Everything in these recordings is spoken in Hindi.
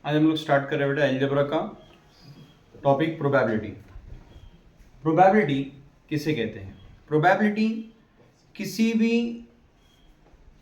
आज हम लोग स्टार्ट कर रहे हैं बेटा अलजेब्रा का टॉपिक प्रोबेबिलिटी। प्रोबेबिलिटी किसे कहते हैं? प्रोबेबिलिटी किसी भी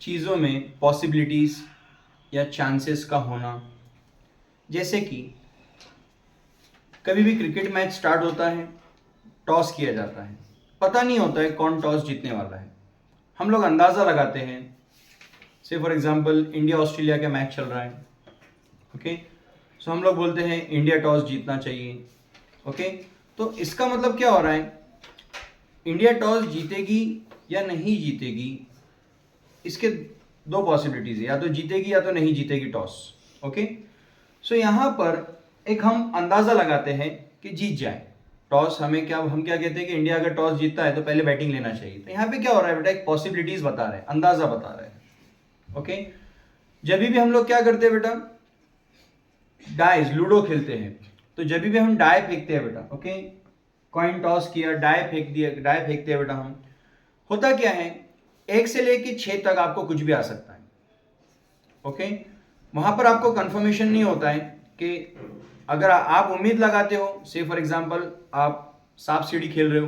चीज़ों में पॉसिबिलिटीज़ या चांसेस का होना। जैसे कि कभी भी क्रिकेट मैच स्टार्ट होता है, टॉस किया जाता है, पता नहीं होता है कौन टॉस जीतने वाला है। हम लोग अंदाज़ा लगाते हैं। से फॉर एग्जांपल इंडिया ऑस्ट्रेलिया का मैच चल रहा है, ओके, सो हम लोग बोलते हैं इंडिया टॉस जीतना चाहिए। ओके, तो इसका मतलब क्या हो रहा है? इंडिया टॉस जीतेगी या नहीं जीतेगी, इसके दो पॉसिबिलिटीज है, या तो जीतेगी या तो नहीं जीतेगी टॉस। ओके, सो यहाँ पर एक हम अंदाजा लगाते हैं कि जीत जाए टॉस। हम क्या कहते हैं कि इंडिया अगर टॉस जीतता है तो पहले बैटिंग लेना चाहिए। तो यहाँ पे क्या हो रहा है बेटा, एक पॉसिबिलिटीज बता रहे हैं, अंदाजा बता रहे हैं। ओके, जब भी हम लोग क्या करते हैं बेटा, डाइज लूडो खेलते हैं, तो जब भी हम डाई फेंकते हैं बेटा, ओके, कॉइन टॉस किया, डाई फेंक दिया, डाई फेंकते हैं बेटा हम, होता क्या है, 1 से लेके 6 तक आपको कुछ भी आ सकता है। ओके, वहां पर आपको कंफर्मेशन नहीं होता है कि अगर आप उम्मीद लगाते हो, से फॉर एग्जांपल आप सांप सीढ़ी खेल रहे हो,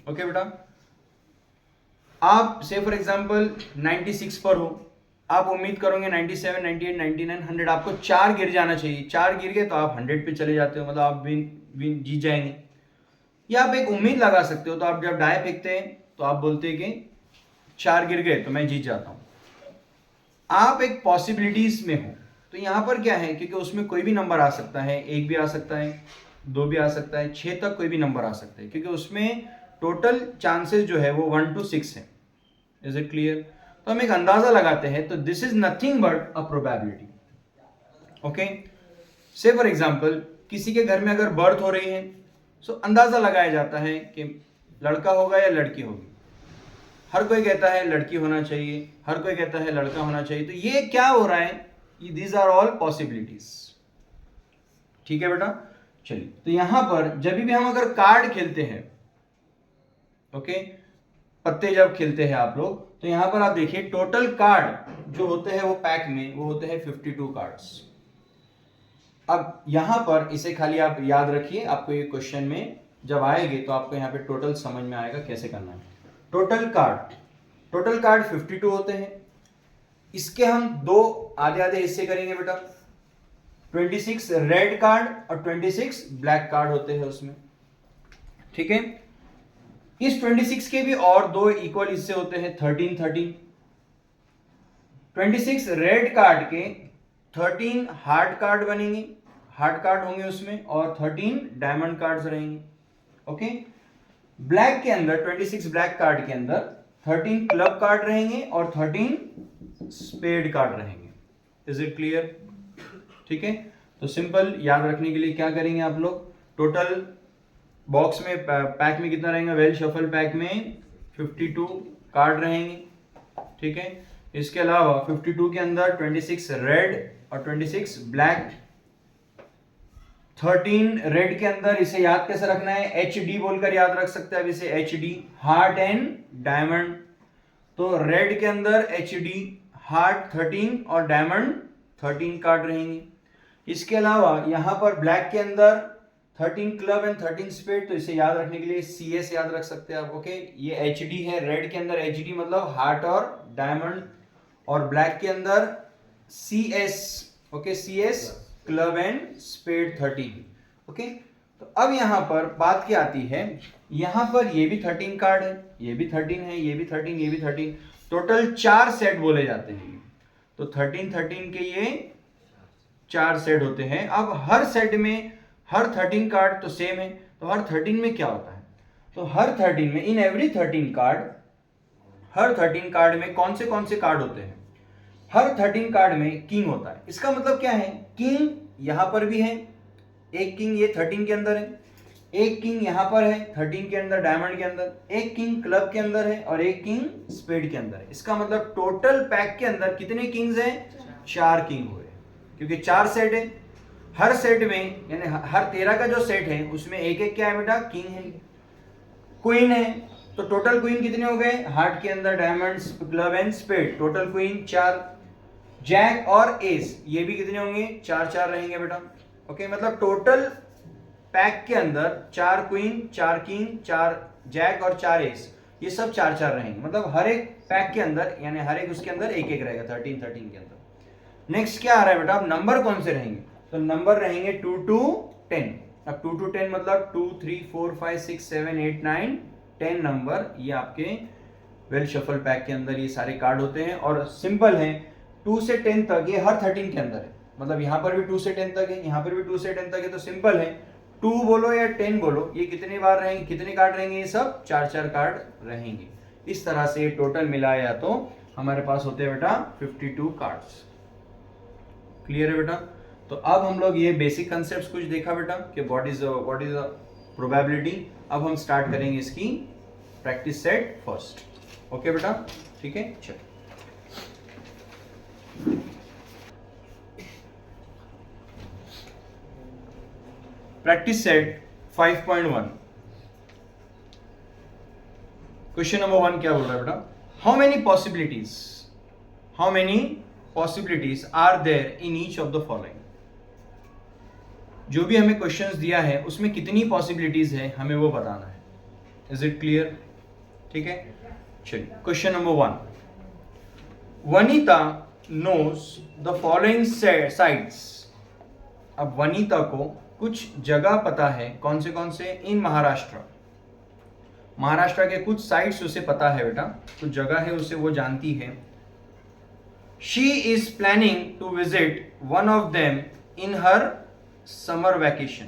ओके बेटा, आप से फॉर एग्जांपल 96 पर हो, आप उम्मीद करोगे 97, 98, 99, 100, आपको 4 गिर जाना चाहिए। 4 गिर गए तो आप 100 पे चले जाते हो, मतलब आप विन जीत जाएंगे। या आप एक उम्मीद लगा सकते हो, तो आप जब डाई फेंकते हैं तो आप बोलते हैं कि 4 गिर गए तो मैं जीत जाता हूं। आप एक पॉसिबिलिटीज में हो, तो यहां पर क्या है, क्योंकि उसमें कोई भी नंबर आ सकता है, 1 भी आ सकता है, 2 भी आ सकता है, 6 तक कोई भी नंबर आ सकता है, क्योंकि उसमें टोटल चांसेस जो है वो 1 to 6 है। Is it clear? तो हम एक अंदाजा लगाते हैं, तो this is nothing but a probability. Okay, से फॉर एग्जांपल किसी के घर में अगर बर्थ हो रही है, सो अंदाजा लगाया जाता है कि लड़का होगा या लड़की होगी। हर कोई कहता है लड़की होना चाहिए, हर कोई कहता है लड़का होना चाहिए। तो ये क्या हो रहा है, दीज आर ऑल पॉसिबिलिटीज। ठीक है बेटा, चलिए, तो यहां पर जब भी हम अगर कार्ड खेलते हैं, ओके, पत्ते जब खेलते हैं आप लोग, तो यहां पर आप देखिए टोटल कार्ड जो होते हैं वो पैक में वो होते हैं 52 कार्ड्स। अब यहां पर इसे खाली आप याद रखिए, आपको ये क्वेश्चन में जब आएंगे तो आपको यहाँ पे टोटल समझ में आएगा कैसे करना है। टोटल कार्ड 52 होते हैं। इसके हम दो आधे आधे हिस्से करेंगे बेटा। 26 रेड कार्ड और 26 ब्लैक कार्ड होते हैं उसमें। ठीक है, इस 26 के भी और दो इक्वल हिस्से होते हैं, 13 13। 26 रेड कार्ड के 13 हार्ड कार्ड बनेंगे, हार्ड कार्ड होंगे उसमें, और 13 डायमंड कार्ड्स रहेंगे। ओके, ब्लैक के अंदर 26 ब्लैक कार्ड के अंदर 13 क्लब कार्ड रहेंगे और 13 स्पेड कार्ड रहेंगे। Is it clear? ठीक है, तो सिंपल याद रखने के लिए क्या करेंगे आप लोग, टोटल बॉक्स में पैक में कितना रहेगा, वेल शफल पैक में 52 कार्ड रहेंगे। ठीक है, इसके अलावा 52 के अंदर 26 रेड और 26 ब्लैक। 13 रेड के अंदर इसे याद कैसे रखना है, एच डी बोलकर याद रख सकते हैं, अब इसे H D, heart and diamond. तो रेड के अंदर एच डी, हार्ट 13 और डायमंड 13 कार्ड रहेंगे। इसके अलावा यहां पर ब्लैक के अंदर 13 क्लब एंड 13 स्पेड, तो इसे याद रखने के लिए सी एस याद रख सकते हैं आप। ओके, ये एच डी है, रेड के अंदर एच डी मतलब हार्ट और डायमंड, और ब्लैक के अंदर C S, okay, C S club and spade 13। Okay, तो अब यहां पर बात क्या आती है, यहां पर ये भी 13 कार्ड है, ये भी 13 है, ये भी 13, ये भी 13, टोटल 4 सेट बोले जाते हैं। तो 13 13 के ये 4 सेट होते हैं। अब हर सेट में हर 13 कार्ड तो सेम है, तो हर 13 में क्या होता है, तो हर 13 में, in every 13 card, her 13 card में कौन से कार्ड होते हैं, हर 13 कार्ड में किंग होता है। इसका मतलब क्या है, किंग यहां पर भी है, एक किंग ये 13 के अंदर है, एक किंग यहां पर है 13 के अंदर डायमंड के अंदर, एक किंग क्लब के अंदर है और एक किंग स्पेड के अंदर है। इसका मतलब टोटल पैक के अंदर कितने किंग्स हैं, 4 किंग हुए, क्योंकि 4 सेट है। हर सेट में यानी हर 13 का जो सेट है उसमें एक एक क्या है बेटा, किंग है, क्वीन है। तो टोटल क्वीन कितने हो गए, हार्ट के अंदर diamonds club and spade, total queen 4। Jack और एस ये भी कितने होंगे, 4 रहेंगे बेटा। ओके, मतलब टोटल पैक के अंदर 4 क्वीन, 4 किंग, 4 जैक और 4 एस, ये सब 4 रहेंगे। मतलब हर एक पैक के अंदर, यानी हर एक उसके अंदर एक रहेगा 13 के अंदर। नेक्स्ट क्या आ रहा है बेटा, अब नंबर कौन से रहेंगे, तो नंबर रहेंगे 2 to 10। अब 2 to 10 मतलब 2 3 4 5 6 7 8 9 10 नंबर, ये आपके वेल शफल पैक के अंदर ये सारे कार्ड होते हैं। और सिंपल है, 2 से 10 तक ये हर 13 के अंदर है। मतलब यहाँ पर भी 2 से 10 तक है, यहाँ पर भी 2 से 10 तक है। तो सिंपल है, 2 बोलो या 10 बोलो, ये कितने बार रहेंगे, कितने कार्ड रहेंगे, ये सब 4 कार्ड रहेंगे। इस तरह से टोटल मिलाया तो हमारे पास होते हैं बेटा 52 कार्ड्स। क्लियर है बेटा। तो अब हम लोग ये बेसिक कंसेप्ट्स कुछ देखा बेटा कि व्हाट इज द प्रोबेबिलिटी। अब हम स्टार्ट करेंगे इसकी प्रैक्टिस सेट फर्स्ट। ओके बेटा, ठीक है, चलो। Practice set 5.1। क्वेश्चन नंबर 1 क्या बोल रहा है बेटा, how many possibilities are there in each of the following. जो भी हमें क्वेश्चंस दिया है उसमें कितनी पॉसिबिलिटीज है हमें वो बताना है। इज इट क्लियर, ठीक है, चलिए। Question number 1, Vanita knows the following sites. अब वनीता को कुछ जगह पता है, कौन से इन महाराष्ट्र के कुछ साइट्स उसे पता है बेटा, कुछ जगह है उसे वो जानती है। She is planning to visit one of them in her summer vacation.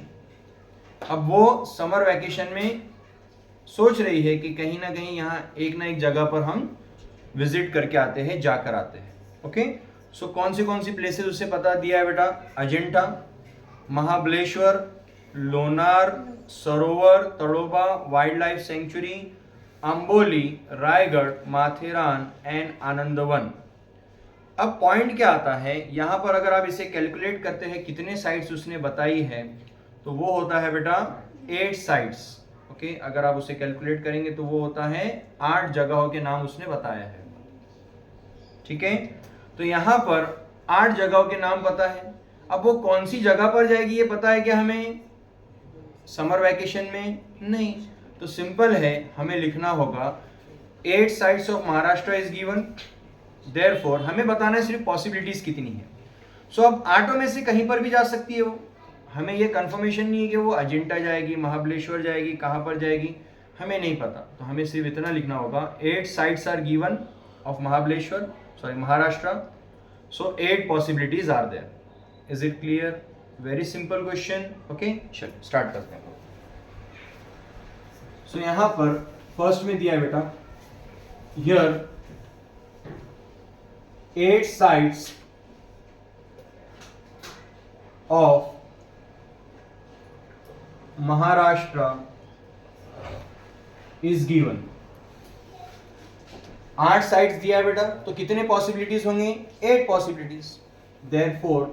अब वो समर वैकेशन में सोच रही है कि कहीं ना कहीं यहाँ एक ना एक जगह पर हम विजिट करके आते हैं, जाकर आते हैं। ओके, सो कौन सी प्लेसेस उसे पता दिया है बेटा, Ajanta, Mahabaleshwar, Lonar Sarovar, Tadoba wild life sanctuary, Amboli, Raigad, Matheran and Anandwan. अब पॉइंट क्या आता है यहां पर, अगर आप इसे कैलकुलेट करते हैं कितने साइट्स उसने बताई है, तो वो होता है बेटा 8 साइट्स। ओके, अगर आप उसे कैलकुलेट करेंगे तो वो होता है 8 जगहों के नाम उसने बताया है। ठीक है, तो यहां पर 8 जगहों के नाम पता है। अब वो कौन सी जगह पर जाएगी ये पता है क्या हमें, समर वैकेशन में नहीं। तो सिंपल है, हमें लिखना होगा 8 sites of Maharashtra is given, therefore हमें बताना है सिर्फ पॉसिबिलिटीज कितनी है। सो अब 8 में से कहीं पर भी जा सकती है वो, हमें ये कंफर्मेशन नहीं है कि वो अजंता जाएगी, महाबलेश्वर जाएगी, कहां पर जाएगी हमें नहीं पता। तो हमें सिर्फ इतना लिखना होगा 8 sites are given of Maharashtra, so 8 possibilities are there. Is it clear, very simple question. Okay, चलो स्टार्ट करते हैं। सो यहां पर फर्स्ट में दिया है बेटा, here 8 sites of Maharashtra is given। 8 sites दिया है बेटा, तो कितने पॉसिबिलिटीज होंगे, 8 possibilities. Therefore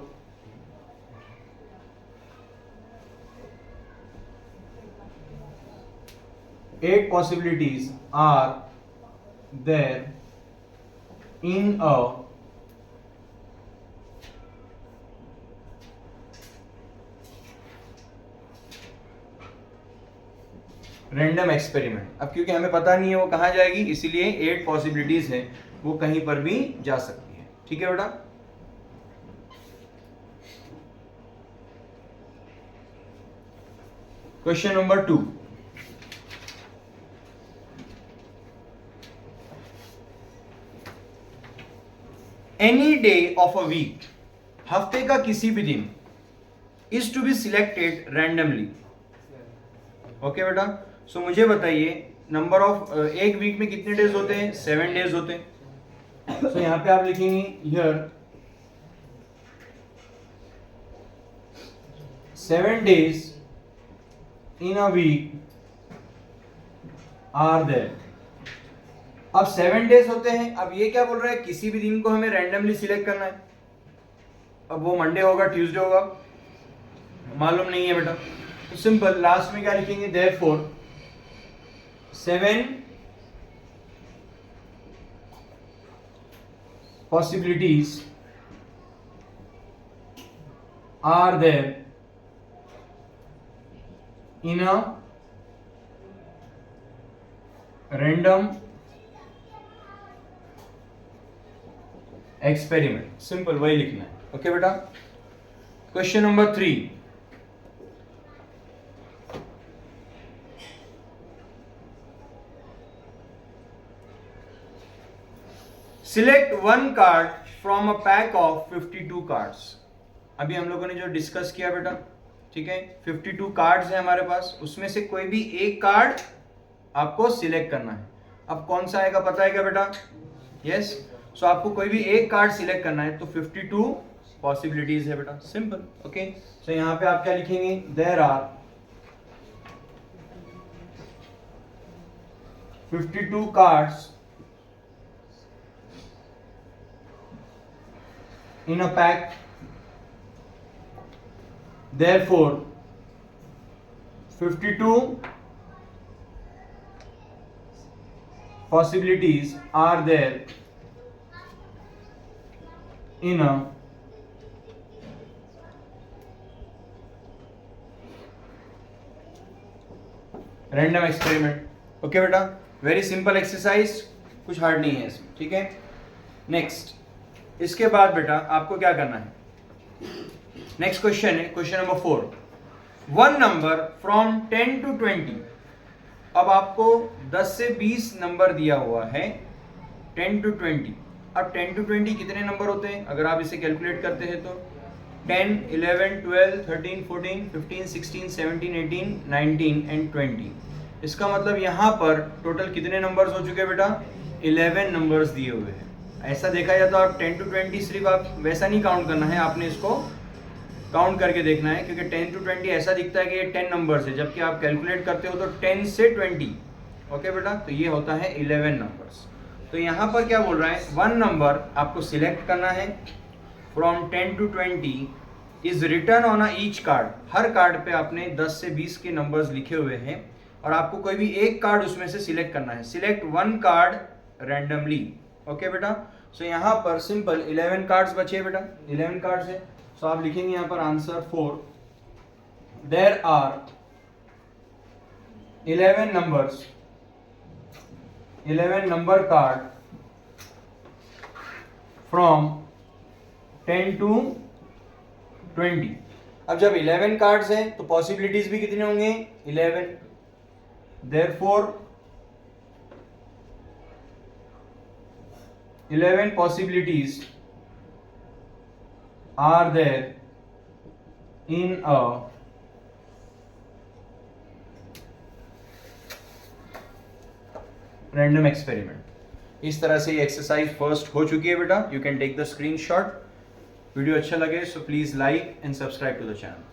eight possibilities are there in a random experiment. अब क्योंकि हमें पता नहीं है वो कहां जाएगी, इसीलिए 8 पॉसिबिलिटीज है, वो कहीं पर भी जा सकती है। ठीक है बेटा, question number 2, any day of a week, हफ्ते का किसी भी दिन, is to be selected randomly. Okay बेटा, सो मुझे बताइए नंबर ऑफ एक वीक में कितने डेज होते हैं, 7 डेज होते हैं। सो यहां पे आप लिखेंगे here 7 days in a week are there. अब 7 डेज होते हैं। अब ये क्या बोल रहा है, किसी भी दिन को हमें रैंडमली सिलेक्ट करना है। अब वो मंडे होगा, ट्यूसडे होगा, मालूम नहीं है बेटा। तो सिंपल लास्ट में क्या लिखेंगे, therefore 7 possibilities are there in a random experiment. Simple वही लिखना है. ओके बेटा. Question number 3. Select one card from a pack of 52 cards. अभी हम लोगों ने जो डिस्कस किया बेटा, ठीक है, 52 कार्ड्स है हमारे पास, उसमें से कोई भी एक कार्ड आपको सिलेक्ट करना है. अब कौन सा आएगा पता है क्या बेटा? यस. सो आपको कोई भी एक कार्ड सिलेक्ट करना है, तो 52 पॉसिबिलिटीज है बेटा. सिंपल. ओके. सो यहां पे आप क्या लिखेंगे? There are 52 cards in a pack, therefore 52 possibilities are there in a random experiment. Okay बेटा, वेरी सिंपल एक्सरसाइज, कुछ हार्ड नहीं है इसमें. ठीक है. नेक्स्ट, इसके बाद बेटा आपको क्या करना है? नेक्स्ट क्वेश्चन है question number 4. One number from 10 to 20. अब आपको 10 से 20 नंबर दिया हुआ है, 10 to 20. अब 10 to 20 कितने नंबर होते हैं? अगर आप इसे कैलकुलेट करते हैं तो 10, 11, 12, 13, 14, 15, 16, 17, 18, 19 एंड 20. इसका मतलब यहाँ पर टोटल कितने नंबर्स हो चुके हैं बेटा? 11 नंबर्स दिए हुए हैं. ऐसा देखा जाए तो आप 10 to 20 सिर्फ आप वैसा नहीं काउंट करना है, आपने इसको काउंट करके देखना है, क्योंकि 10 to 20 ऐसा दिखता है कि ये 10 नंबर्स है, जबकि आप कैलकुलेट करते हो तो 10 से 20. ओके बेटा, तो ये होता है 11 नंबर्स. तो यहाँ पर क्या बोल रहा है? वन नंबर आपको सिलेक्ट करना है from 10 to 20 is return on each card. Her card पे आपने 10 से 20 के नंबर्स लिखे हुए हैं और आपको कोई भी एक कार्ड उसमें से सिलेक्ट करना है. Select one card randomly. Okay बेटा. सो यहाँ पर सिंपल 11 कार्ड्स बचे बेटा, 11 कार्ड्स है. सो आप लिखेंगे यहाँ पर answer 4. There are 11 numbers, 11 number card from 10 to 20. अब जब 11 कार्ड्स हैं तो पॉसिबिलिटीज भी कितने होंगे? 11. Therefore 11 possibilities are there in a random experiment. इस तरह से ये एक्सरसाइज फर्स्ट हो चुकी है बेटा. You can take the screenshot. Video अच्छा लगे so please like and subscribe to the channel.